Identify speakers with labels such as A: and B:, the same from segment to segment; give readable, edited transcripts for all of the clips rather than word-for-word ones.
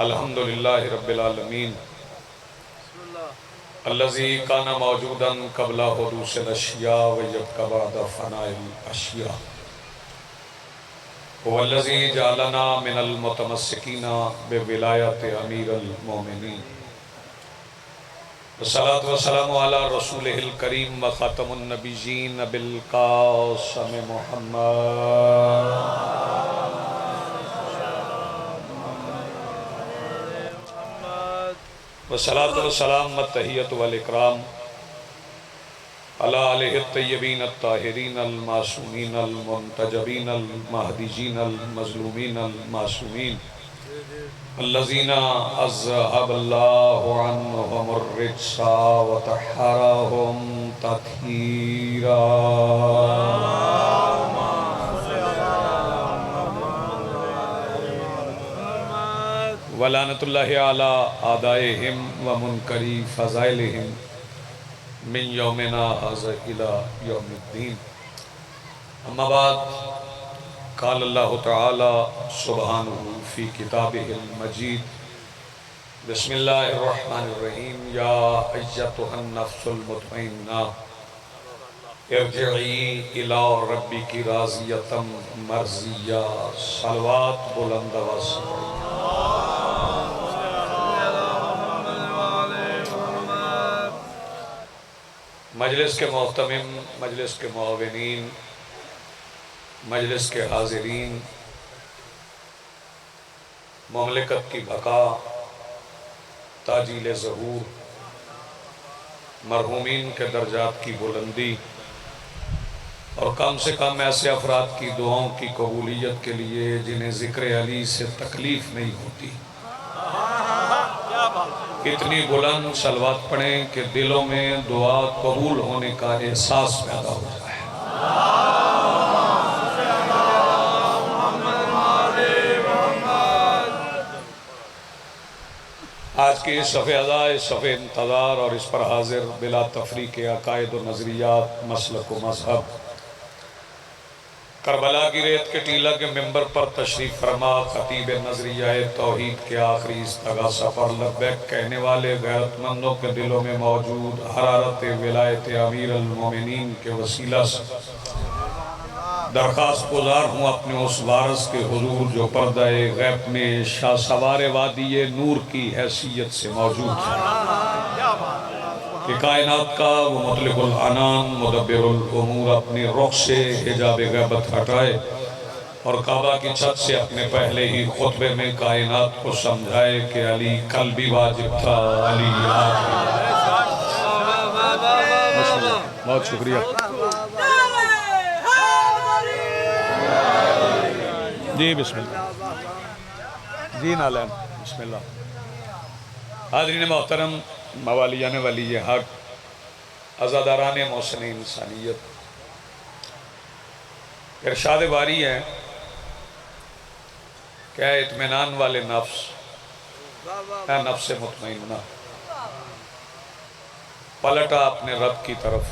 A: الحمدللہ رب العالمین الذی کان موجودا قبل حدوث الاشیاء ویبقی بعد فناء الاشیاء والذی جعلنا من المتمسکین بولایت امیر المومنین والصلاة والسلام علی رسولہ الکریم وخاتم النبیین بالقاسم محمد والصلاة والسلام والتحیۃ والاکرام علی آلہ الطیبین الطاہرین المعصومین المنتجبین المہدیین المظلومین المعصومین الذین اذہب اللہ عنہم الرجس وطہرہم تطہیرا ولعنت اللہ علی اعدائہم ومنکری فضائلہم من یومنا ھذا الی یوم الدین اما بعد قال اللہ تعالی سبحانہ فی کتابہ المجید بسم اللہ الرحمن الرحیم یا ایتھا النفس المطمئنہ ارجعی الی ربک راضیۃ مرضیہ صلوات بلند و سریع مجلس کے محتمم، مجلس کے معاونین، مجلس کے حاضرین، مملکت کی بقا، تاجیل ظہور، مرحومین کے درجات کی بلندی اور کم سے کم ایسے افراد کی دعاؤں کی قبولیت کے لیے جنہیں ذکر علی سے تکلیف نہیں ہوتی، اتنی بلند صلوات پڑھیں کہ دلوں میں دعا قبول ہونے کا احساس پیدا ہو جائے۔ آج کی اس صفحہ ازا، اس صفحہ انتظار اور اس پر حاضر بلا تفریق عقائد و نظریات، مسلک و مذہب، کربلا کی ریت کے ٹیلہ کے ممبر پر تشریف فرما خطیب نظریہ توحید کے آخری استغاثہ پر لبیک کہنے والے غیرت مندوں کے دلوں میں موجود حرارت ولایت امیر المومنین کے وسیلہ سے درخواست گزار ہوں اپنے اس وارث کے حضور جو پردہ غیب میں شاہ سوار وادی نور کی حیثیت سے موجود ہے کہ کائنات کا وہ مطلق العنان مدبر الامور اپنی رخ سے حجاب غیبت ہٹائے اور کعبہ کی چھت سے اپنے پہلے ہی خطبے میں کائنات کو سمجھائے کہ علی کل بھی واجب تھا، علی بہت شکریہ جی بسم اللہ جی نالین بسم اللہ حاضرین محترم موالیان ولی حق عزاداران محسن انسانیت، ارشاد باری ہے کہ اے اطمینان والے نفس، اے نفس مطمئنہ، پلٹا اپنے رب کی طرف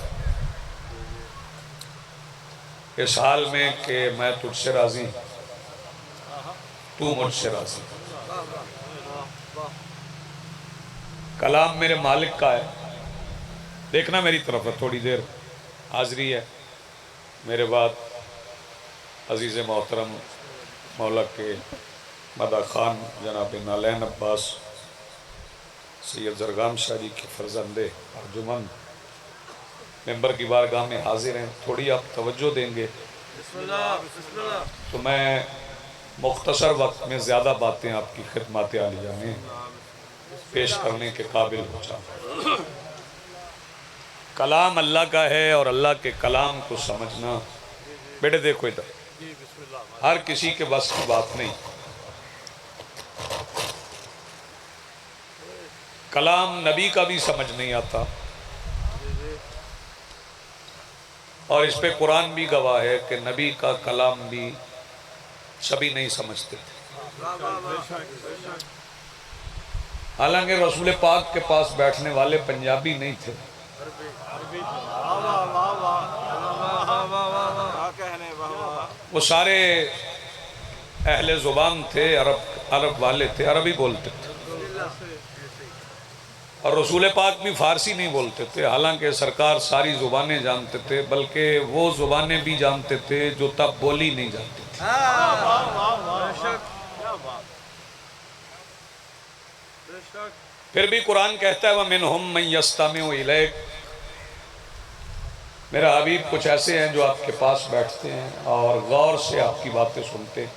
A: اس حال میں کہ میں تجھ سے راضی، تو مجھ سے راضی۔ کلام میرے مالک کا ہے، دیکھنا میری طرف ہے، تھوڑی دیر حاضری ہے، میرے بعد عزیز محترم مولا کے مدح خان جناب نالین عباس سید زرگام شاہ جی کے فرزند ارجمند ممبر کی بارگاہ میں حاضر ہیں، تھوڑی آپ توجہ دیں گے تو میں مختصر وقت میں زیادہ باتیں آپ کی خدمات عالیہ میں پیش کرنے کے قابل ہو جاؤں۔ کلام اللہ کا ہے اور اللہ کے کلام کو سمجھنا، بیٹے دیکھو ادھر، ہر کسی کے بس کی بات نہیں۔ کلام نبی کا بھی سمجھ نہیں آتا اور اس پہ قرآن بھی گواہ ہے کہ نبی کا کلام بھی سبھی نہیں سمجھتے تھے، حالانکہ رسول پاک کے پاس بیٹھنے والے پنجابی نہیں تھے، وہ سارے اہل زبان تھے، عرب والے تھے، عربی بولتے تھے، اور رسول پاک بھی فارسی نہیں بولتے تھے، حالانکہ سرکار ساری زبانیں جانتے تھے، بلکہ وہ زبانیں بھی جانتے تھے جو تب بولی نہیں جانتے تھے۔ پھر بھی قرآن کہتا ہے وَمِنْهُمْ مَنْ يَسْتَمِعُ إِلَيْكَ، میرا حبیب کچھ ایسے ہیں جو آپ کے پاس بیٹھتے ہیں اور غور سے آپ کی باتیں سنتے ہیں،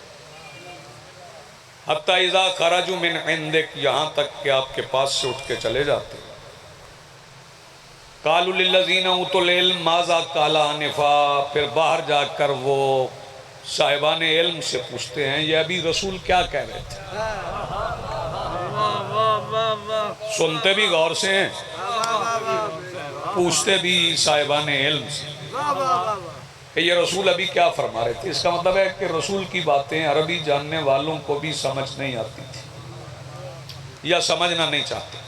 A: حَتَّى إِذَا خَرَجُوا مِنْ عِنْدِكَ، یہاں تک کہ آپ کے پاس سے اٹھ کے چلے جاتے ہیں، قَالُوا لِلَّذِينَ أُوتُوا الْعِلْمَ مَاذَا قَالَ آنِفًا، پھر باہر جا کر وہ صاحبان علم سے پوچھتے ہیں یہ ابھی رسول کیا کہہ رہے تھے، سنتے بھی غور سے ہیں، پوچھتے بھی صاحبان علم سے کہ یہ رسول ابھی کیا فرما رہے تھے۔ اس کا مطلب ہے کہ رسول کی باتیں عربی جاننے والوں کو بھی سمجھ نہیں آتی تھی یا سمجھنا نہیں چاہتے،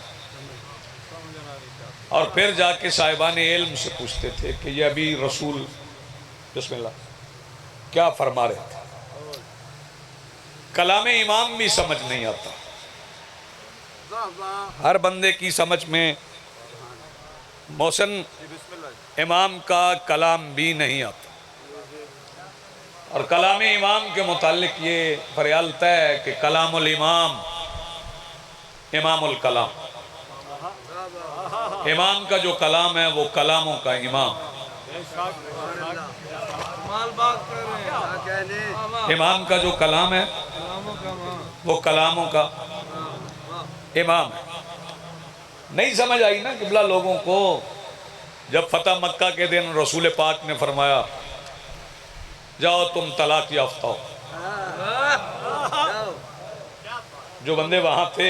A: اور پھر جا کے صاحبان علم سے پوچھتے تھے کہ یہ ابھی رسول بسم اللہ کیا فرما رہے تھے۔ کلام امام بھی سمجھ نہیں آتا، ہر بندے کی سمجھ میں محسن امام کا کلام بھی نہیں آتا، اور کلام امام کے متعلق یہ فریالتہ ہے کہ کلام الامام امام الکلام، امام کا جو کلام ہے وہ کلاموں کا امام، امام کا جو کلام ہے وہ کلاموں کا امام ہے۔ نہیں سمجھ آئی نا قبلہ لوگوں کو جب فتح مکہ کے دن رسول پاک نے فرمایا جاؤ تم طلاق یافتہ ہو، جو بندے وہاں تھے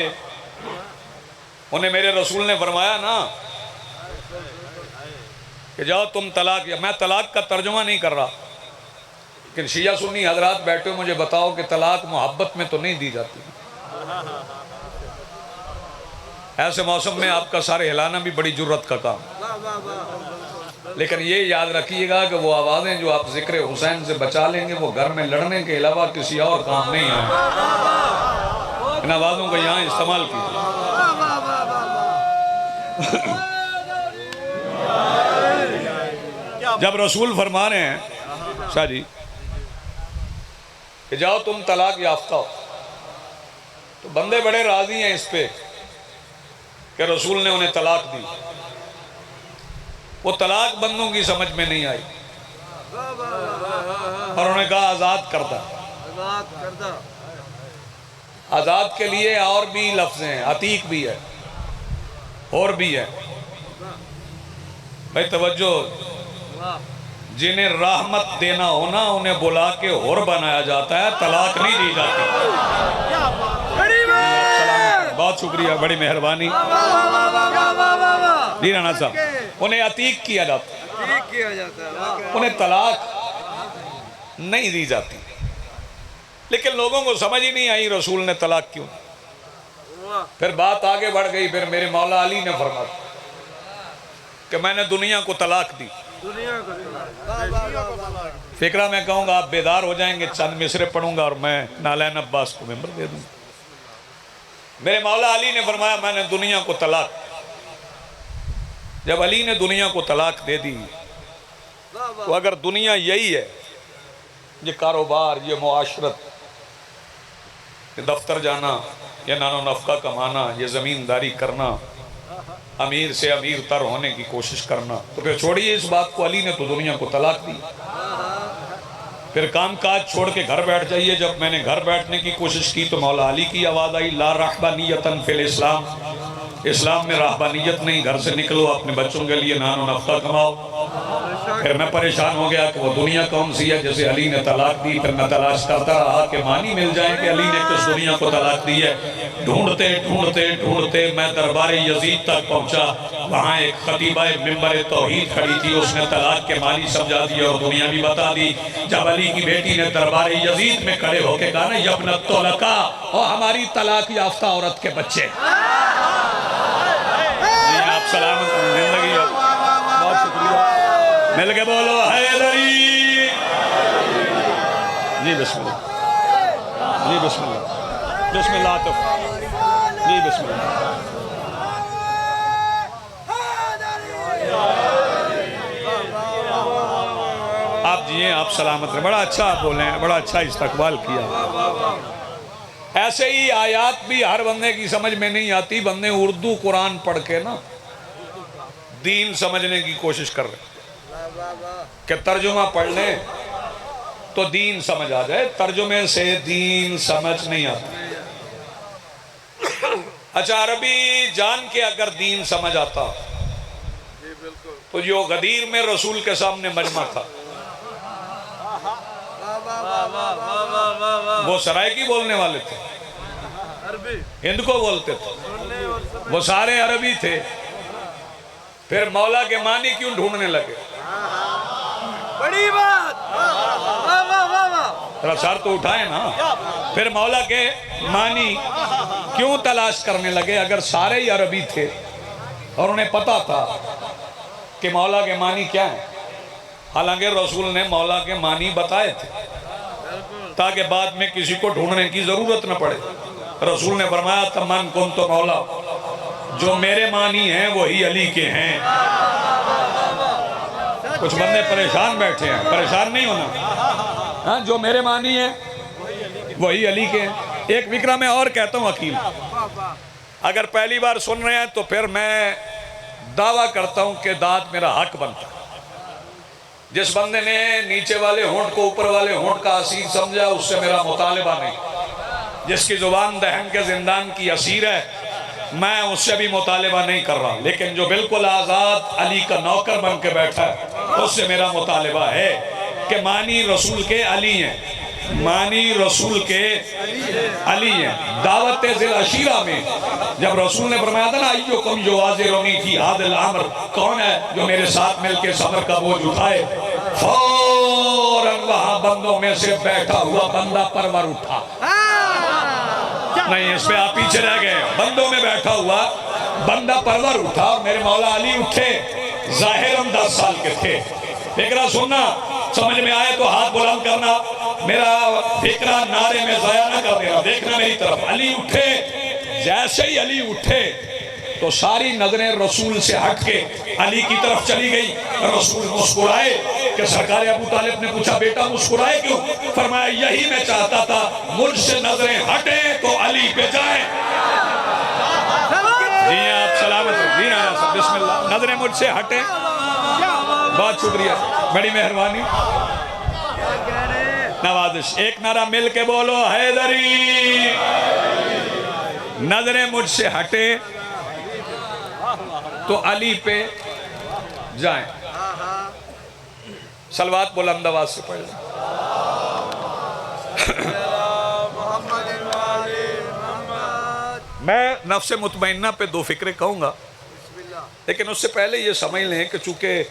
A: انہیں میرے رسول نے فرمایا نا کہ جاؤ تم طلاق، میں طلاق کا ترجمہ نہیں کر رہا، لیکن شیعہ سنی حضرات بیٹھے ہو مجھے بتاؤ کہ طلاق محبت میں تو نہیں دی جاتی، ایسے موسم میں آپ کا سارے ہلانا بھی بڑی جرت کا کام، لیکن یہ یاد رکھیے گا کہ وہ آوازیں جو آپ ذکر حسین سے بچا لیں گے وہ گھر میں لڑنے کے علاوہ کسی اور کام نہیں آئیں، ان آوازوں کو یہاں استعمال کیجیے۔ جب رسول فرما رہے ہیں شاہ جی کہ جاؤ تم طلاق یافتہ ہو، تو بندے بڑے راضی ہیں اس پہ کہ رسول نے انہیں طلاق دی، وہ طلاق بندوں کی سمجھ میں نہیں آئی اور انہوں نے کہا آزاد کردہ۔ آزاد کے لیے اور بھی لفظ ہیں، عتیق بھی ہے اور بھی ہے، بھائی توجہ، جنہیں رحمت دینا ہونا انہیں بلا کے حر بنایا جاتا ہے، طلاق نہیں دی جاتی۔ بہت شکریہ، بڑی مہربانی جی رانا صاحب، انہیں عتیق کیا جاتا ہے، انہیں طلاق نہیں دی جاتی، لیکن لوگوں کو سمجھ ہی نہیں آئی رسول نے طلاق کیوں۔ پھر بات آگے بڑھ گئی، پھر میرے مولا علی نے فرمایا کہ میں نے دنیا کو طلاق دی۔ فکرہ میں کہوں گا آپ بیدار ہو جائیں گے، چند مصرے پڑھوں گا اور میں نالین عباس کو ممبر دے دوں گا۔ میرے مولا علی نے فرمایا میں نے دنیا کو طلاق، جب علی نے دنیا کو طلاق دے دی تو اگر دنیا یہی ہے، یہ کاروبار، یہ معاشرت، یہ دفتر جانا، یہ نان و نفقہ کمانا، یہ زمینداری کرنا، امیر سے امیر تر ہونے کی کوشش کرنا، تو پھر چھوڑیے اس بات کو، علی نے تو دنیا کو طلاق دی۔ پھر کام کاج چھوڑ کے گھر بیٹھ جائیے۔ جب میں نے گھر بیٹھنے کی کوشش کی تو مولا علی کی آواز آئی لا رہبانیتن فی الاسلام، اسلام میں رہبانیت نہیں، گھر سے نکلو اپنے بچوں کے لیے نان و نفقہ کماؤ۔ پھر میں پریشان ہو گیا کہ وہ دنیا کون سی ہے جسے علی نے طلاق دی۔ پھر میں تلاش کرتا رہا کہ معنی مل جائے کہ علی نے کس دنیا کو طلاق دی ہے۔ ڈھونڈتے ڈھونڈتے ڈھونڈتے میں دربار یزید تک پہنچا، وہاں ایک خطیبہ ممبر توحید کھڑی تھی، اس نے طلاق کے معنی سمجھا دی اور دنیا بھی بتا دی۔ جب علی کی بیٹی نے دربار یزید میں کھڑے ہو کے کہا نا یبنت طلقاء، اور ہماری طلاق یافتہ عورت کے بچے، آپ سلامت زندگی، بہت شکریہ، مل کے بولو حیدری جی بسم اللہ۔ جی بسم اللہ، بسم اللہ آتف جی بسم اللہ۔ آپ جی ہیں، آپ سلامت رہے، بڑا اچھا آپ بولے ہیں، بڑا اچھا استقبال کیا۔ ایسے ہی آیات بھی ہر بندے کی سمجھ میں نہیں آتی، بندے اردو قرآن پڑھ کے نا دین سمجھنے کی کوشش کر رہے کہ ترجمہ پڑھ لیں تو دین سمجھ آ جائے، ترجمے سے دین سمجھ نہیں آتا۔ اچھا عربی جان کے اگر دین سمجھ آتا تو جو غدیر میں رسول کے سامنے مجمع تھا وہ سرائکی بولنے والے تھے، ہند کو بولتے تھے، وہ سارے عربی تھے، پھر مولا کے معنی کیوں ڈھونڈنے لگے؟
B: بڑی بات،
A: ذرا سر تو اٹھائیں نا، پھر مولا کے معنی کیوں تلاش کرنے لگے اگر سارے ہی عربی تھے اور انہیں پتا تھا کہ مولا کے معنی کیا ہیں؟ حالانکہ رسول نے مولا کے معنی بتائے تھے تاکہ بعد میں کسی کو ڈھونڈنے کی ضرورت نہ پڑے۔ رسول نے فرمایا تمن کن تو مولا، جو میرے معنی ہیں وہی علی کے ہیں۔ کچھ بندے پریشان بیٹھے ہیں، پریشان نہیں ہونا، جو میرے معنی ہیں وہی علی کے ہیں۔ ایک فکرہ میں اور کہتا ہوں عقیل، اگر پہلی بار سن رہے ہیں تو پھر میں دعویٰ کرتا ہوں کہ داد میرا حق بنتا ہے۔ جس بندے نے نیچے والے ہونٹ کو اوپر والے ہونٹ کا اسیر سمجھا اس سے میرا مطالبہ نہیں، جس کی زبان دہن کے زندان کی اسیر ہے میں اس سے بھی مطالبہ نہیں کر رہا، لیکن جو بالکل آزاد علی کا نوکر بن کے بیٹھا ہے اس سے میرا مطالبہ ہے کہ معنی رسول کے علی ہیں، معنی رسول کے علی ہیں۔ دعوت ذیل عشیرہ میں جب رسول نے فرمایا تھا نا ایوکم یوازرنی فی ھذا الامر، کون ہے جو میرے ساتھ مل کے صبر کا بوجھ اٹھائے، فوراً وہاں بندوں میں سے بیٹھا ہوا بندہ پرور اٹھا۔ نہیں اس پہ آپ پیچھے رہ گئے، بندوں میں بیٹھا ہوا بندہ پرور اٹھا اور میرے مولا علی اٹھے، ظاہراً 10 سال کے تھے۔ فکرہ سننا، سمجھ میں آئے تو ہاتھ بلند کرنا، میرا فکرہ نعرے میں ضائع نہ کر دینا، دیکھنا میری طرف۔ علی اٹھے، جیسے ہی علی اٹھے تو ساری نظریں رسول سے ہٹ کے علی کی طرف چلی گئی۔ رسول مسکرائے کہ سرکار ابو طالب نے پوچھا بیٹا مسکرائے کیوں؟ فرمایا یہی میں چاہتا تھا، مجھ سے نظریں ہٹیں تو علی پہ جائیں۔ جی آپ سلامت ہیں، جی ہاں بسم اللہ، نظریں مجھ سے ہٹیں۔ بہت شکریہ، بڑی مہربانی، نوازش۔ ایک نعرہ مل کے بولو حیدری، نظریں مجھ سے ہٹیں تو علی پہ جائیں۔ صلوات بلند آواز سے پڑھ لیں۔ میں نفس مطمئنہ پہ 2 فکرے کہوں گا، لیکن اس سے پہلے یہ سمجھ لیں کہ چونکہ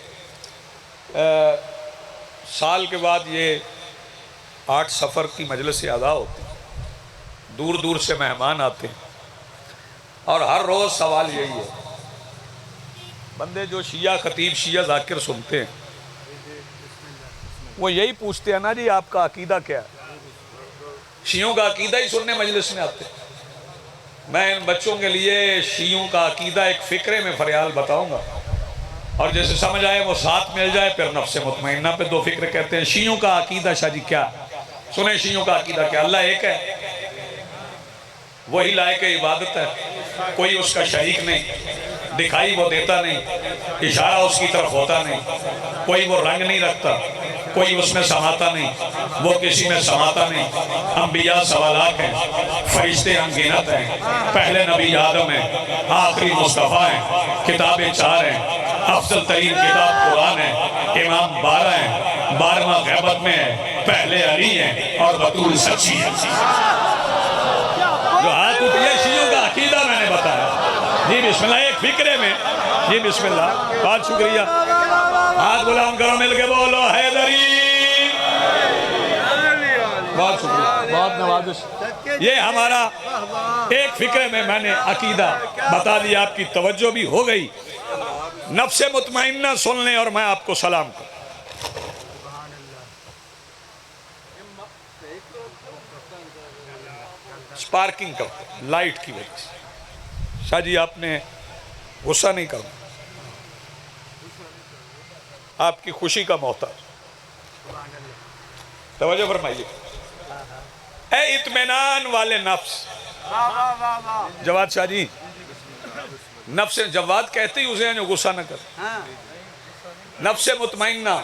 A: سال کے بعد یہ 8 سفر کی مجلس ادا ہوتی ہے، دور دور سے مہمان آتے ہیں اور ہر روز سوال یہی ہے، بندے جو شیعہ خطیب شیعہ ذاکر سنتے ہیں وہ یہی پوچھتے ہیں نا جی آپ کا عقیدہ کیا ہے؟ شیعوں کا عقیدہ ہی سننے مجلس میں آتے ہیں۔ میں ان بچوں کے لیے شیعوں کا عقیدہ ایک فکرے میں فریال بتاؤں گا، اور جیسے سمجھ آئے وہ ساتھ مل جائے، پھر نفس مطمئنہ پہ 2 فکرے کہتے ہیں۔ شیعوں کا عقیدہ شاہ جی کیا؟ سنیں شیعوں کا عقیدہ کیا؟ اللہ ایک ہے، وہی لائق عبادت ہے، کوئی اس کا شریک نہیں، دکھائی وہ دیتا نہیں، اشارہ اس کی طرف ہوتا نہیں، کوئی وہ رنگ نہیں رکھتا، کوئی اس میں سماتا نہیں، وہ کسی میں سماتا نہیں۔ انبیاء سوالات ہیں، فرشتے انگنت ہیں، پہلے نبی آدم ہیں، آخری مصطفیٰ ہیں، کتابیں 4 ہیں، افضل ترین کتاب قرآن ہے، امام 12 ہیں، 12واں غیبت میں ہے، پہلے علی ہیں اور بطول سچی ہے۔ جو ہاتھ اٹھئے شیعوں کا عقیدہ میں نے بتایا۔ جی بسم اللہ، ایک فکرے میں، جی بسم اللہ، بہت شکریہ، ہاتھ بلند کرو مل کے بولو حیدری۔ بہت شکریہ، بہت نوازش۔ یہ ہمارا ایک فکرے میں نے عقیدہ بتا دیا، آپ کی توجہ بھی ہو گئی۔ نفس مطمئنہ سن لیں اور میں آپ کو سلام کروں۔ اسپارکنگ کرتے ہیں لائٹ کی وجہ سے. شاہ جی آپ نے غصہ نہیں کرنا, آپ کی خوشی کا محتاج. توجہ فرمائیے. اے اطمینان والے نفس, جواد شاہ جی, نفس جواد کہتے ہی اسے ہیں جو غصہ نہ کرے. نفس مطمئنہ,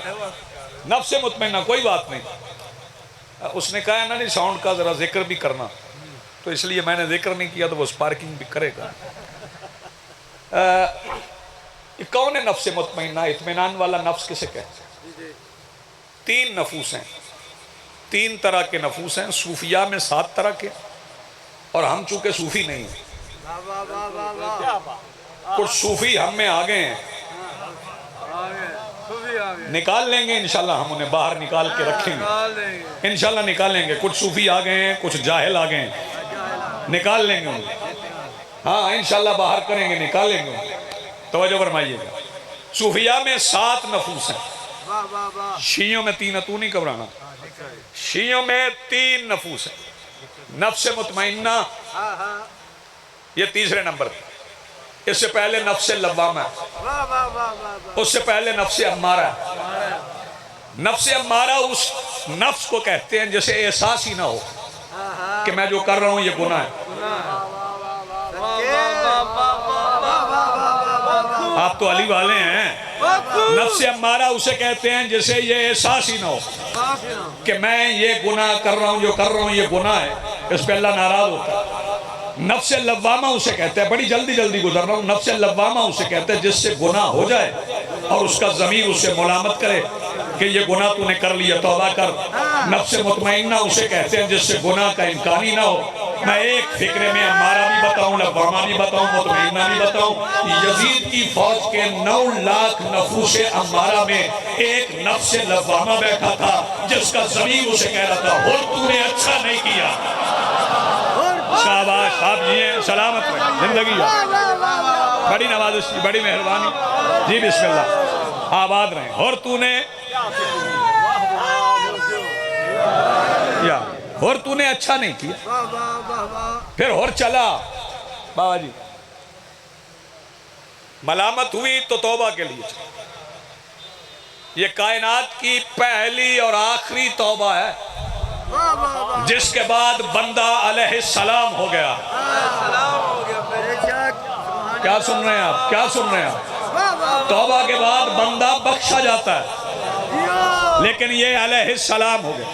A: نفس مطمئنہ, کوئی بات نہیں. اس نے کہا نا نہیں ساؤنڈ کا ذرا ذکر بھی کرنا, تو اس لیے میں نے ذکر نہیں کیا, تو وہ سپارکنگ بھی کرے گا. یہ کون ہے نفس مطمئنہ؟ اطمینان والا نفس کسے کہتے ہیں؟ 3 نفوس ہیں, 3 طرح کے نفوس ہیں. صوفیاء میں 7 طرح کے, اور ہم چونکہ صوفی نہیں ہیں. کچھ صوفی ہم میں آگے ہیں, نکال لیں گے انشاءاللہ, ہم انہیں باہر نکال کے رکھیں گے انشاءاللہ, نکالیں گے. کچھ صوفی آگے ہیں, کچھ جاہل آگے ہیں, نکال لیں گے انہیں. ہاں انشاءاللہ باہر کریں گے, نکالیں گے انہیں. توجہ فرمائیے گا. صوفیاء میں 7 نفوس ہیں. شیعوں میں 3 ہیں, تو نہیں گھبرانا. شیعوں میں 3 نفوس ہیں. نفس مطمئنہ یہ تیسرے نمبر پہ. اس سے پہلے نفس لوامہ ہے, اس سے پہلے نفس امارہ ہے. نفس امارہ اس نفس کو کہتے ہیں جسے احساس ہی نہ ہو کہ میں جو کر رہا ہوں یہ گناہ ہے. آپ تو علی والے ہیں. نفس امارہ اسے کہتے ہیں جسے یہ احساس ہی نہ ہو کہ میں یہ گناہ کر رہا ہوں, جو کر رہا ہوں یہ گناہ ہے. اس پہ اللہ ناراض ہوتا ہے. نفس لوامہ اسے کہتے ہیں, بڑی جلدی جلدی گزر رہا ہوں. نفس لوامہ اسے کہتے ہیں جس سے گناہ ہو جائے اور اس کا ضمیر اسے ملامت کرے کہ یہ گناہ تو نے کر لیا, توبہ کر. نفس مطمئنہ اسے کہتے ہیں جس سے گناہ کا امکان ہی نہ ہو. میں ایک فکرے میں امارہ بھی بتاؤں, لوامہ بھی بتاؤں, مطمئنہ بھی بتاؤں. یزید کی فوج کے 9 لاکھ نفوس امارہ میں ایک نفس لوامہ بیٹھا تھا جس کا ضمیر اسے کہہ رہا تھا اور تو نے اچھا نہیں کیا. شاباش, آپ جی ہیں, سلامت رہیں, زندگی ہے. بڑی نوازش کی, بڑی مہربانی جی, بسم اللہ, آباد رہیں. اور تو نے یا اور تو نے اچھا نہیں کیا. پھر اور چلا بابا جی, ملامت ہوئی تو توبہ کے لیے چلا. یہ کائنات کی پہلی اور آخری توبہ ہے جس کے بعد بندہ علیہ السلام ہو گیا. کیا سن رہے ہیں آپ, کیا سن رہے ہیں آپ؟ توبہ کے بعد بندہ بخشا جاتا ہے, لیکن یہ علیہ السلام ہو گیا.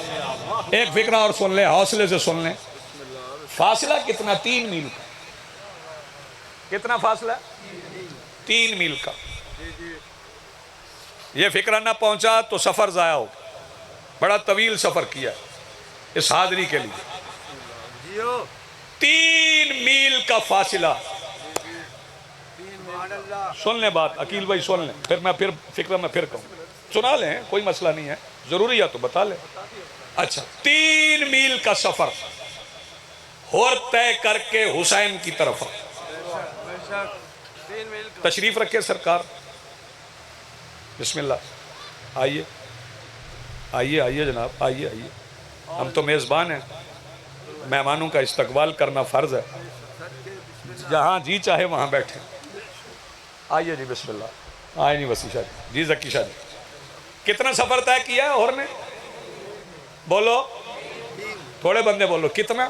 A: ایک فکرہ اور سن لیں, حوصلے سے سن لیں. فاصلہ کتنا؟ 3 میل کا. کتنا فاصلہ؟ 3 میل کا. یہ فکرہ نہ پہنچا تو سفر ضائع ہو گیا. بڑا طویل سفر کیا اس حاضری کے لیے. 3 میل کا فاصلہ. سن لیں بات, عقیل بھائی سن لیں, پھر میں فکرہ میں پھر کہوں. سنا لیں, کوئی مسئلہ نہیں ہے, ضروری ہے تو بتا لیں. اچھا, 3 میل کا سفر اور طے کر کے حسین کی طرف. تشریف رکھے سرکار, بسم اللہ. آئیے آئیے آئیے جناب, آئیے آئیے. ہم تو میزبان ہیں, مہمانوں کا استقبال کرنا فرض ہے. جہاں جی چاہے وہاں بیٹھیں. آئیے جی, بسم اللہ. آئے نہیں وسیع شاہ جی, جی ذکی شاہ جی. کتنا سفر طے کیا ہے اور نے؟ بولو, تھوڑے بندے بولو, کتنا؟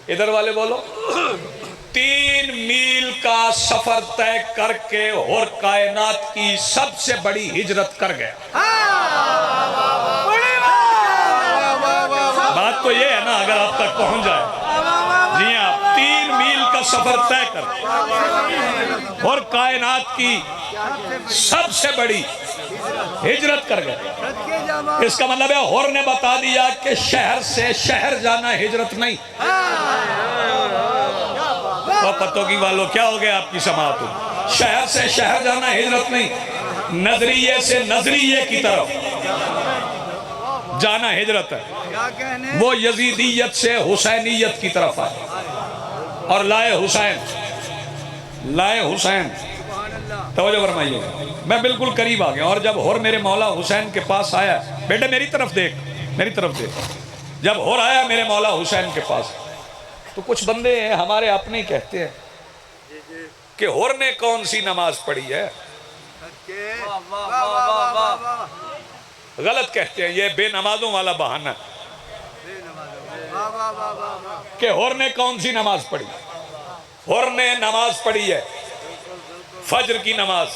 A: ادھر والے بولو. 3 میل کا سفر طے کر کے اور کائنات کی سب سے بڑی ہجرت کر گیا. بات تو یہ ہے نا, اگر آپ تک پہنچ جائے. جی ہاں, 3 میل کا سفر طے کر اور کائنات کی سب سے بڑی ہجرت کر گئے. اس کا مطلب ہے اور نے بتا دیا کہ شہر سے شہر جانا ہجرت نہیں. تو پتوں کی والو, کیا ہو گیا آپ کی سماعت؟ شہر سے شہر جانا ہجرت نہیں, نظریے سے نظریے کی طرف جانا ہجرت ہے. وہ یزیدیت سے حسینیت کی طرف آئے اور لائے حسین, لائے حسین. توجہ فرمائیے, میں بالکل قریب آ گیا. اور جب ہور میرے مولا حسین کے پاس آیا, بیٹے میری طرف دیکھ, میری طرف دیکھ. جب ہور آیا میرے مولا حسین کے پاس تو کچھ بندے ہیں ہمارے اپنے کہتے ہیں کہ ہور نے کون سی نماز پڑھی ہے. غلط کہتے ہیں، یہ بے نمازوں والا بہانہ کہ ہور نے کون سی نماز پڑھی. ہور نے نماز پڑھی ہے فجر کی نماز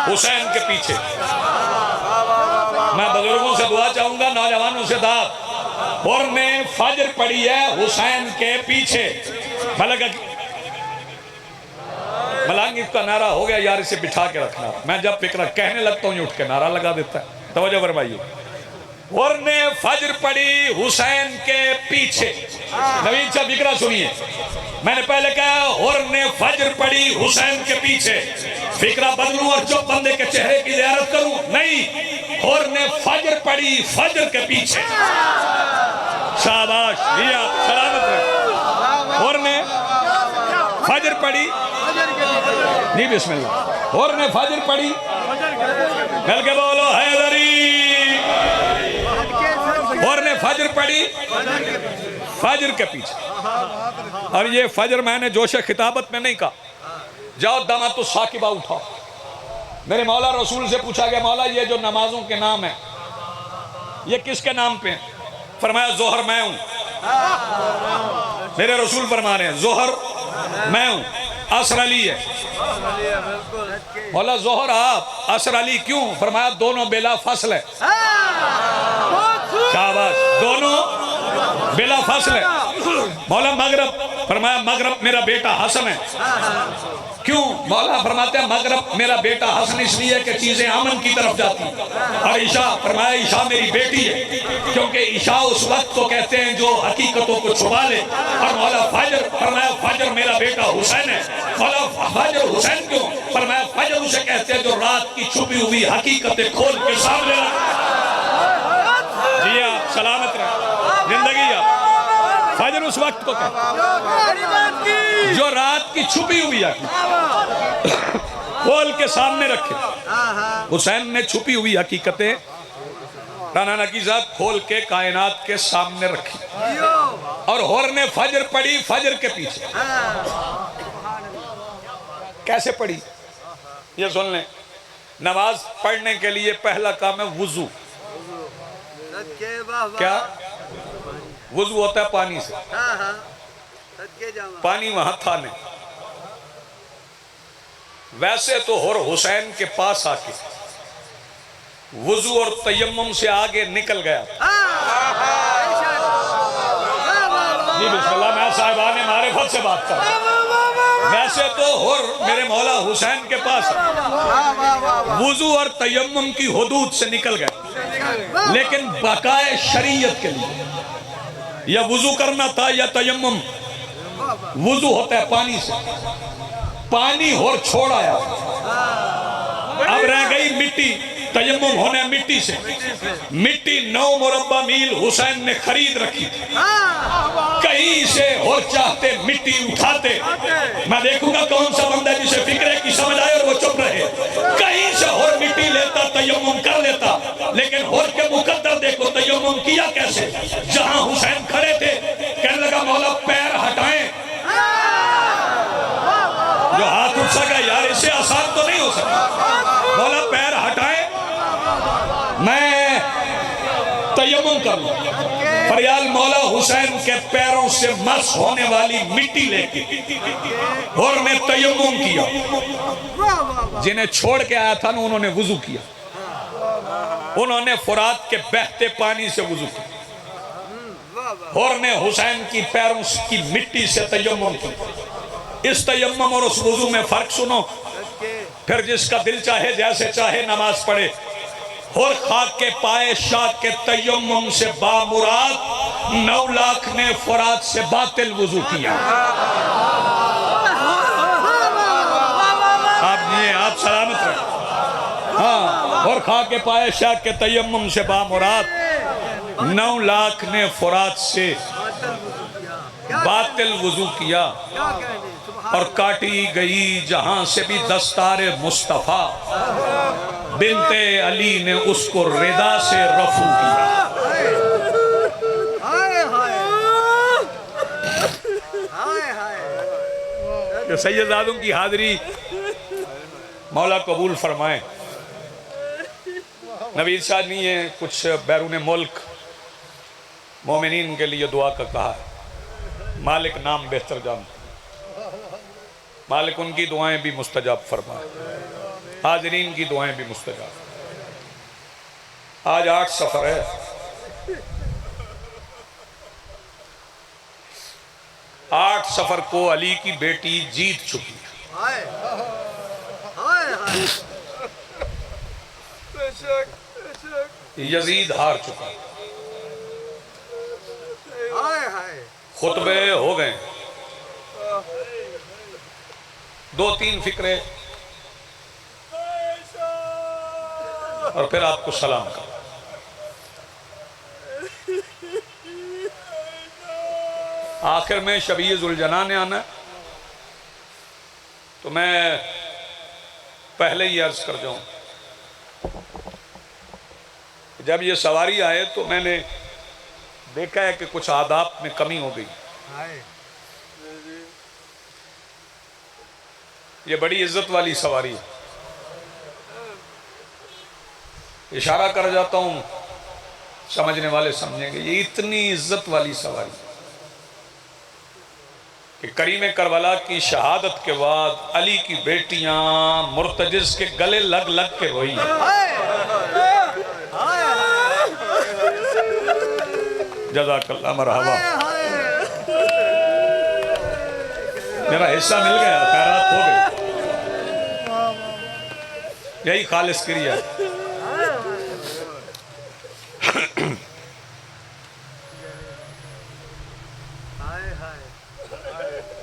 A: حسین کے پیچھے. میں بزرگوں سے دعا چاہوں گا، نوجوانوں سے دعا، ہور نے فجر پڑھی ہے حسین کے پیچھے. ملانگی کا نعرہ ہو گیا یار، اسے بٹھا کے رکھنا. میں جب فکرہ کہنے لگتا ہوں یہ اٹھ کے نعرہ لگا دیتا ہے. توجہ فرمائیے. ہور نے فجر پڑھی حسین کے پیچھے. نوید صاحب فکرہ سنیے، میں نے پہلے کہا ہور نے فجر پڑھی حسین کے پیچھے. فکرہ بدلوں اور چپ بندے کے چہرے کی زیارت کروں؟ نہیں، ہور نے فجر پڑھی فجر کے پیچھے. شاباش، لیا سلامت رہے. ہور نے فجر پڑھی، جی بسم اللہ. ہور نے فجر پڑھی، مل کے بولو حیدری. ہور نے فجر پڑھی فجر کے پیچھے. اور یہ فجر میں نے جوش خطابت میں نہیں کہا. جاؤ دمت الثاقبہ اٹھاؤ. میرے مولا رسول سے پوچھا گیا مولا یہ جو نمازوں کے نام ہیں یہ کس کے نام پہ ہیں؟ فرمایا ظہر میں ہوں. میرے رسول فرما رہے ہیں ظہر میں ہوں، عصر علی ہے. مولا ظہر آپ، عصر علی کیوں؟ فرمایا دونوں بلا فصل ہے. شاباش، دونوں بلا فصل ہے. مولا مغرب، فرمایا مغرب میرا بیٹا حسن ہے. کیوں؟ مولا فرماتے ہیں مغرب میرا بیٹا حسن اس لیے کہ چیزیں امن کی طرف جاتی. اور عشاء، فرمایا عشاء میری بیٹی ہے کیونکہ عشاء اس وقت کو کہتے ہیں جو حقیقتوں کو چھپا لے. اور مولا فجر، فرمایا فجر میرا بیٹا حسین ہے. مولا فجر حسین کیوں؟ فرمایا فجر اسے کہتے ہیں جو رات کی چھپی ہوئی حقیقتیں کھول کے سامنے رکھتے. جی آپ سلامت رہے، زندگی آپ. فجر اس وقت کو کہتے جو رات کی چھپی ہوئی حقیقت کھول کے سامنے رکھے. حسین نے چھپی ہوئی حقیقتیں رانا نقی صاحب کھول کے کائنات کے سامنے رکھی. اور ہور نے فجر پڑھی فجر کے پیچھے. کیسے پڑھی یہ سن لیں. نماز پڑھنے کے لیے پہلا کام ہے وضو. کیا وضو ہوتا ہے پانی سے. پانی وہاں تھا نہیں. ویسے تو ہور حسین کے پاس آ کے وضو اور تیمم سے آگے نکل گیا. جی بسم اللہ، میں صاحبان معرفت سے بات کر رہا ہوں. ویسے تو ہور میرے مولا حسین کے پاس وضو اور تیمم کی حدود سے نکل گئے، لیکن بقائے شریعت کے لیے یا وضو کرنا تھا یا تیمم. وضو ہوتا ہے پانی سے، پانی ہور چھوڑ آیا، اب رہ گئی مٹی. تیمم ہونے مٹی سے. مٹی 9 مربع میل حسین نے خرید رکھی تھی. کہیں سے ہور چاہتے مٹی اٹھاتے. میں دیکھوں گا کون سا بندہ جسے فکرے کی سمجھ آئے اور وہ چپ رہے. کہیں سے ہور مٹی لیتا تیمم کر لیتا. لیکن ہور کے مقدر دیکھو تیمم کیا کیسے. جہاں حسین کھڑے تھے کہنے لگا مولا پیر ہٹائیں. جو ہاتھ اٹھ سکا یار اس سے آسان تو نہیں ہو سکتا. مولا پیر ہٹائیں میں تیمم کر لوں. فریال مولا حسین کے پیروں سے مس ہونے والی مٹی لے کے اور نے تیمم کیا. جنہیں چھوڑ کے آیا تھا نا انہوں نے وضو کیا. انہوں نے فرات کے بہتے پانی سے وضو کیا. اور نے حسین کی پیروں کی مٹی سے تیمم کیا. اس تیمم اور اس وضو میں فرق سنو. پھر جس کا دل چاہے جیسے چاہے نماز پڑھے. اور خاک کے پائے شاہ کے تیمم سے بامراد 9 لاکھ نے فرات سے باطل وضو کیا. آپ سلامت رہے. ہاں، اور خاک کے پائے شاہ کے تیمم سے بامراد 9 لاکھ نے فرات سے باطل وضو کیا. اور کاٹی گئی جہاں سے بھی دستار مصطفیٰ. بنت علی نے اس کو ردا سے رفع کیا. کہ سیدزادوں کی حاضری مولا قبول فرمائیں۔ نوید شاہ نہیں ہے، کچھ بیرون ملک مومنین کے لیے دعا کا کہا ہے، مالک نام بہتر جانتا، مالک ان کی دعائیں بھی مستجاب فرمائے، حاضرین کی دعائیں بھی مستجاب۔ آج 8 سفر ہے، آٹھ سفر کو علی کی بیٹی جیت چکی ہے۔
B: ہائے ہائے ہائے بے شک بے شک
A: یزید ہار چکا ہے۔
B: ہائے ہائے
A: خطبے ہو گئے، 2-3 فکرے اور پھر آپ کو سلام کرو۔ آخر میں شبیہ ذوالجناح نے آنا ہے، تو میں پہلے ہی عرض کر جاؤں، جب یہ سواری آئے تو میں نے دیکھا ہے کہ کچھ آداب میں کمی ہو گئی۔
B: ہائے
A: یہ بڑی عزت والی سواری ہے، اشارہ کر جاتا ہوں، سمجھنے والے سمجھیں گے، یہ اتنی عزت والی سواری ہے کہ کریم کربلا کی شہادت کے بعد علی کی بیٹیاں مرتجز کے گلے لگ لگ کے روئی۔ جزاک اللہ، مرحبا، میرا حصہ مل گیا، خیرات ہو گئی، یہی خالص کریہ ہے۔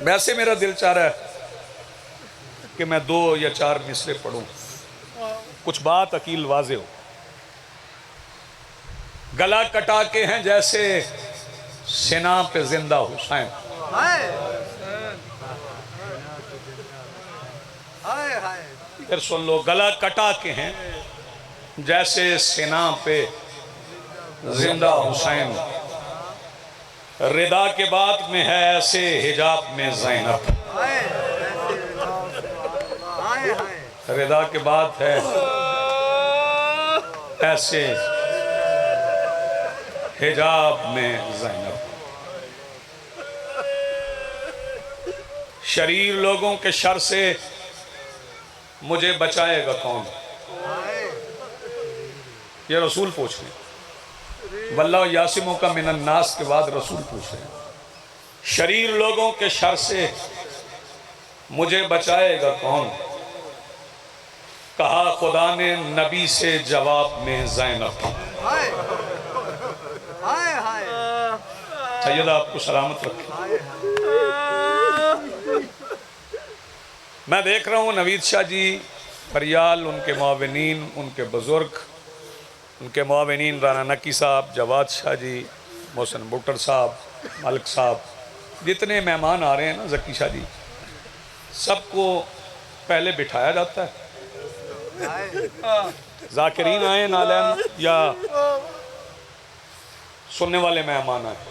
A: ویسے میرا دل چاہ رہا ہے کہ میں 2 یا 4 مصرے پڑھوں، کچھ بات عقیل واضح ہو۔ گلا کٹا کے ہیں جیسے سنا پہ زندہ حسین، پھر سن لو، گلا کٹا کے ہیں جیسے سنا پہ زندہ حسین، ردا کے بعد میں ہے ایسے حجاب میں زینب، ردا کے بعد ہے ایسے حجاب میں زینب۔ شریر لوگوں کے شر سے مجھے بچائے گا کون؟ یہ رسول پوچھ رہے ہیں، واللہ یاسموں کا من الناس کے بعد رسول پوچھ رہے ہیں، شریر لوگوں کے شر سے مجھے بچائے گا کون؟ کہا خدا نے نبی سے جواب میں زینب۔ سیدہ آپ کو سلامت رکھے۔ میں دیکھ رہا ہوں نوید شاہ جی، فریال، ان کے معاونین، ان کے بزرگ، ان کے معاونین رانا نقی صاحب، جواد شاہ جی، محسن بٹر صاحب، ملک صاحب، جتنے مہمان آ رہے ہیں نا، ذکی شاہ جی، سب کو پہلے بٹھایا جاتا ہے۔ ذاکرین آئیں نالین یا سننے والے مہمان آئیں،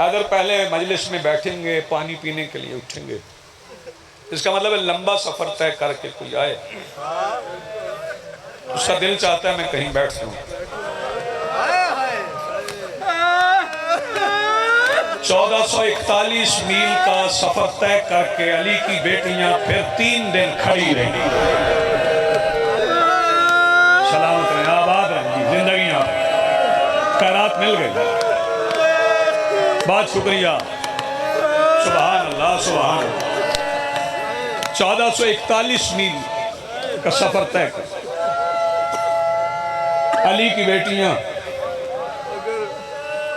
A: اگر پہلے مجلس میں بیٹھیں گے، پانی پینے کے لیے اٹھیں گے، اس کا مطلب ہے لمبا سفر طے کر کے کوئی آئے، اس کا دل چاہتا ہے میں کہیں بیٹھ جاؤں۔ 1441 میل کا سفر طے کر کے علی کی بیٹیاں پھر 3 دن کھڑی رہیں، سلامت رہیں، آباد رہیں، زندگیاں خیرات مل گئی، بہت شکریہ، سبحان اللہ سبحان اللہ۔ 1441 میل کا سفر طے کر علی کی بیٹیاں،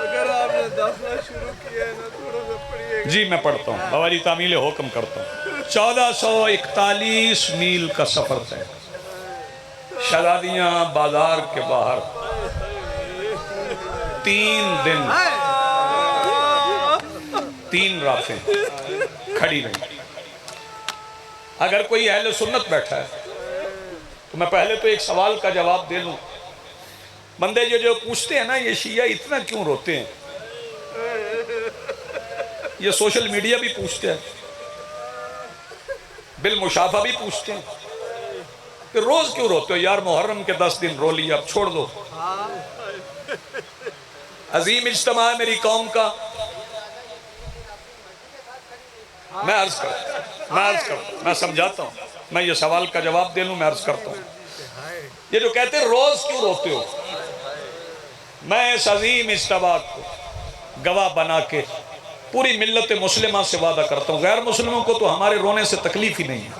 B: اگر آپ نے داخلہ شروع کیا ہے نا، تھوڑا سا پڑھیے گا۔
A: جی میں پڑھتا ہوں، بوالی تعمیل حکم کرتا ہوں۔ 1441 میل کا سفر طے، شہزادیاں بازار کے باہر 3 دن 3 راتیں کھڑی رہی۔ اگر کوئی اہل سنت بیٹھا ہے تو میں پہلے تو ایک سوال کا جواب دے لوں، بندے جو پوچھتے ہیں نا یہ شیعہ اتنا کیوں روتے ہیں، یہ سوشل میڈیا بھی پوچھتے ہیں، بالمشافہ بھی پوچھتے ہیں کہ روز کیوں روتے ہو؟ یار محرم کے 10 دن رو لیا، اب چھوڑ دو۔ عظیم اجتماع ہے میری قوم کا۔ میں عرض کرتا ہوں، میں سمجھاتا ہوں، میں یہ سوال کا جواب دے لوں، میں عرض کرتا ہوں، یہ جو کہتے ہیں روز کیوں روتے ہو، میں اس عظیم اجتماع کو گواہ بنا کے پوری ملت مسلمہ سے وعدہ کرتا ہوں، غیر مسلموں کو تو ہمارے رونے سے تکلیف ہی نہیں ہے،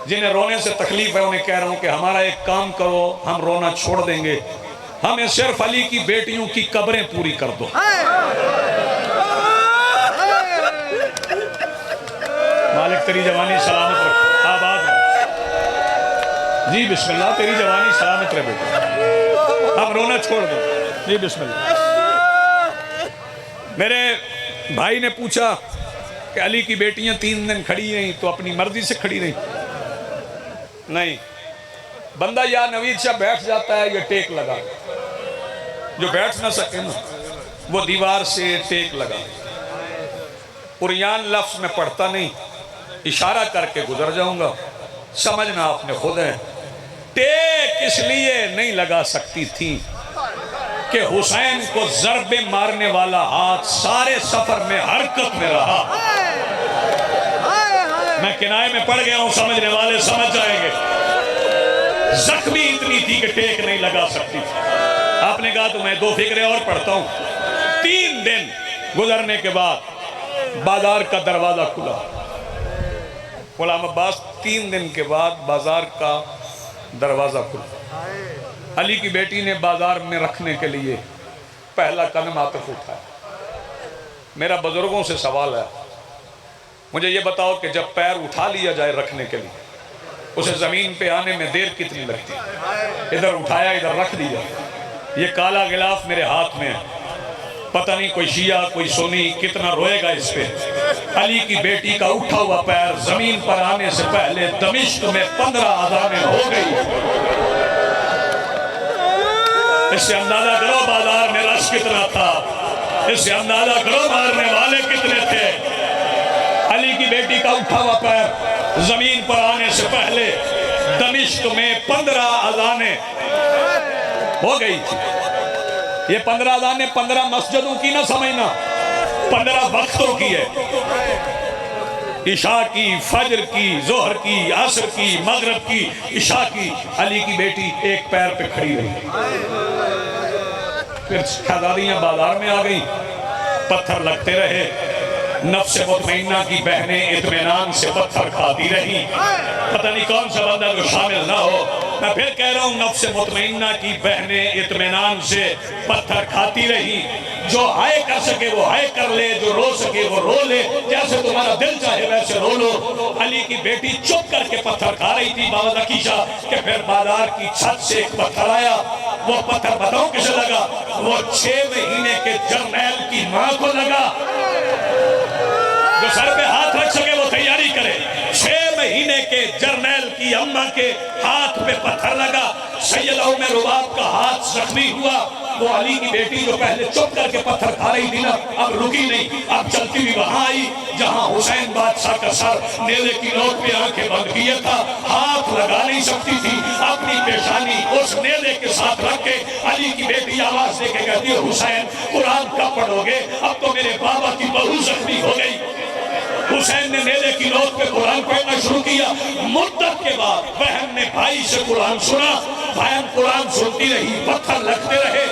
A: جنہیں رونے سے تکلیف ہے انہیں کہہ رہا ہوں کہ ہمارا ایک کام کرو، ہم رونا چھوڑ دیں گے، ہمیں صرف علی کی بیٹیوں کی قبریں پوری کر دو۔ مالک تیری جوانی سلامت رکھ، آباد رکھ، جی بسم اللہ، تیری جوانی سلامت رہے بیٹا، اب رونا چھوڑ دو، جی بسم اللہ۔ میرے بھائی نے پوچھا کہ علی کی بیٹیاں 3 دن کھڑی رہیں تو اپنی مرضی سے کھڑی رہیں؟ نہیں، بندہ یا نوید شاہ بیٹھ جاتا ہے یا ٹیک لگا، جو بیٹھ نہ سکے نا وہ دیوار سے ٹیک لگا۔ قریان لفظ میں پڑھتا نہیں، اشارہ کر کے گزر جاؤں گا، سمجھنا آپ نے خود ہے۔ ٹیک اس لیے نہیں لگا سکتی تھی کہ حسین کو ضربے مارنے والا ہاتھ سارے سفر میں حرکت میں رہا۔ میں کنائے میں پڑ گیا ہوں، سمجھنے والے سمجھ جائیں گے۔ زخمی اتنی تھی کہ ٹیک نہیں لگا سکتی تھی۔ آپ نے کہا تو میں 2 فقرے اور پڑھتا ہوں۔ 3 دن گزرنے کے بعد بازار کا دروازہ کھلا۔ غلام عباس 3 دن کے بعد بازار کا دروازہ کھلا۔ علی کی بیٹی نے بازار میں رکھنے کے لیے پہلا قدم عاطف اٹھایا۔ میرا بزرگوں سے سوال ہے، مجھے یہ بتاؤ کہ جب پیر اٹھا لیا جائے رکھنے کے لیے، اسے زمین پہ آنے میں دیر کتنی لگتی؟ ادھر اٹھایا، ادھر رکھ دیا۔ یہ کالا غلاف میرے ہاتھ میں ہے، پتہ نہیں کوئی شیعہ کوئی سنی کتنا روئے گا اس پہ۔ علی کی بیٹی کا اٹھا ہوا پیر زمین پر آنے سے پہلے دمشق میں 15 اذانیں ہو گئی۔ اس سے اندازہ کرو بازار میں رش کتنا تھا، اس سے اندازہ کرو مارنے والے کتنے تھے۔ علی کی بیٹی کا اٹھا ہوا پیر زمین پر آنے سے پہلے دمشق میں 15 اذانیں ہو گئی تھی۔ یہ 15 اذانیں 15 مسجدوں کی نہ سمجھنا، 15 وقتوں کی ہے۔ عشاء کی، فجر کی، ظہر کی، عصر کی، مغرب کی، عشاء کی۔ علی کی بیٹی ایک پیر پہ کھڑی رہی۔ پھر شہزادیاں بازار میں آ گئیں، پتھر لگتے رہے۔ نفس مطمئنہ کی بہنیں اطمینان سے پتھر کھاتی رہی۔ پتہ نہیں کون سا بندہ جو شامل نہ ہو، میں پھر کہہ رہا ہوں، نفس مطمئنہ کی بہنیں اطمینان سے پتھر کھاتی رہی۔ جو ہائے کر سکے وہ ہائے کر لے، جو رو سکے وہ رو لے، جیسے تمہارا دل چاہے ویسے رو لو۔ علی کی بیٹی چپ کر کے پتھر کھا رہی تھی بابا ذکیشہ کہ پھر بازار کی چھت سے ایک پتھر آیا۔ وہ پتھر بتاؤں کسے لگا؟ وہ 6 مہینے کے جرنیل کی ماں کو لگا۔ جو سر پہ ہاتھ رکھ سکے وہ تیاری کرے۔ 6 مہینے کے جرنیل کی اماں کے ہاتھ پہ پتھر لگا۔ سید عمر رباب کا ہاتھ زخمی ہوا۔ وہ علی کی بیٹی جو پہلے چپ کر کے پتھر کھا رہی تھی نا، اب رکی نہیں، اب چلتی ہوئی وہاں آئی جہاں حسین بادشاہ کا سر نیزے کی نوک پہ آنکھیں بند کیا تھا، ہاتھ لگا نہیں سکتی تھی۔ اپنی پیشانی اس نیزے کے ساتھ رکھ کے علی کی بیٹی آواز دے کے کہتی ہے، حسین قرآن کب پڑھو گے؟ اب تو میرے بابا کی بہو زخمی ہو گئی۔ حسین نے نیزے کی نوک پہ قرآن پڑھنا شروع کیا۔ مدت کے بعد بہن نے بھائی سے قرآن سنا، بہن قرآن سنتی رہی، پتھر لگتے رہے۔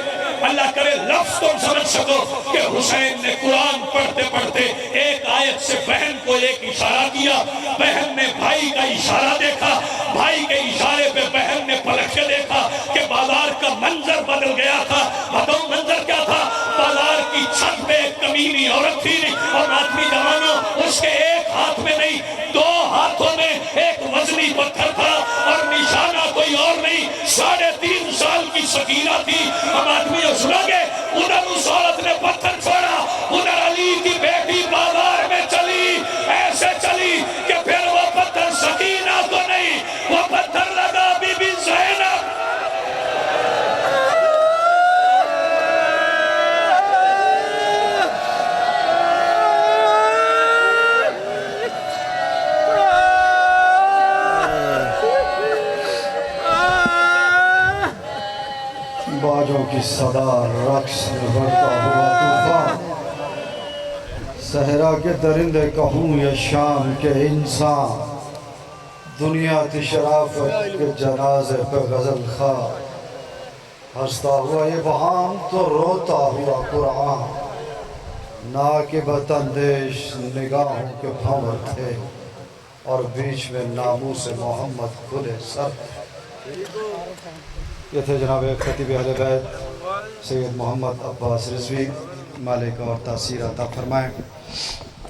A: اللہ کرے لفظ تم سمجھ سکو کہ حسین نے قرآن پڑھتے پڑھتے ایک آیت سے بہن کو ایک اشارہ کیا۔ بہن نے بھائی کا اشارہ دیکھا، بھائی کے اشارے پہ بہن نے پلٹ کے دیکھا کہ بازار کا منظر بدل گیا تھا۔ بتاؤ منظر کیا تھا؟ بازار کی چھت پہ ایک کمینی عورت تھی اور آدمی جوانوں، اس کے ایک ہاتھ میں نہیں 2 ہاتھوں میں ایک وزنی پتھر تھا اور نشانہ کوئی اور نہیں، 3.5 سال کی سکینہ تھی۔ ہم آدمی سنا گے ادھر اس عورت نے پتھر چھوڑا، ادھر علی کی بیٹی بازار میں چلی، ایسے چلی کہ پھر وہ پتھر سکینہ کو نہیں، وہ پتھر لگا بی بی زینب۔
C: کی صدا رقص میں بڑھتا ہوا طوفان، صحرا کے درندے کہوں یا شام کے انسان، دنیا کی شرافت کے جنازے پہ غزل خواہ، ہنستا ہوا یہ بہام تو روتا ہوا قرآن، ناقبت اندیش نگاہوں کے بھنور تھے اور بیچ میں ناموس محمد کھلے سر۔ یہ تھے جناب خطیب اہل بیت سید محمد عباس رضوی، مالک اور تاثیر عطا فرمائیں۔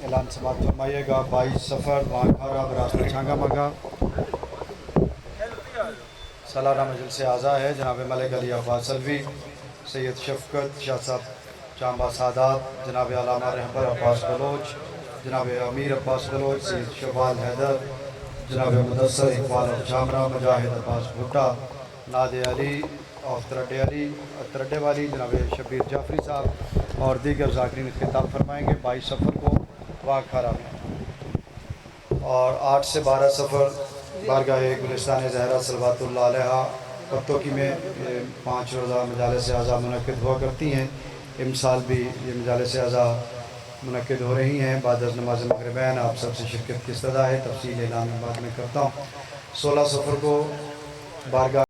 C: اعلان سماعت فرمائیے گا 22 سفر وہاں کھارا براستہ چھانگا مگا۔ سالانہ مجلس اعزا ہے جناب ملک علی عباس علوی، سید شفقت شاہ صاحب چانبہ سادات، جناب علامہ رہبر عباس بلوچ، جناب امیر عباس بلوچ، سید شوال حیدر، جناب مدثر اقبال اور جامرہ، مجاہد عباس بھٹا، ناد علی اور ترڈے والی، جناب شبیر جعفری صاحب اور دیگر ذاکرین خطاب فرمائیں گے 22 سفر کو واہ کھارا میں، اور 8 سے 12 سفر بارگاہ گلستان زہرا صلوات اللہ علیہ پتوکی میں 5 روزہ مجالس اعزا منعقد ہوا کرتی ہیں۔ امسال بھی یہ مجالس اعزا منعقد ہو رہی ہیں بعد از نماز مغربین۔ آپ سب سے شرکت کی استدعا ہے، تفصیل اعلان بعد میں کرتا ہوں۔ 16 سفر کو بارگاہ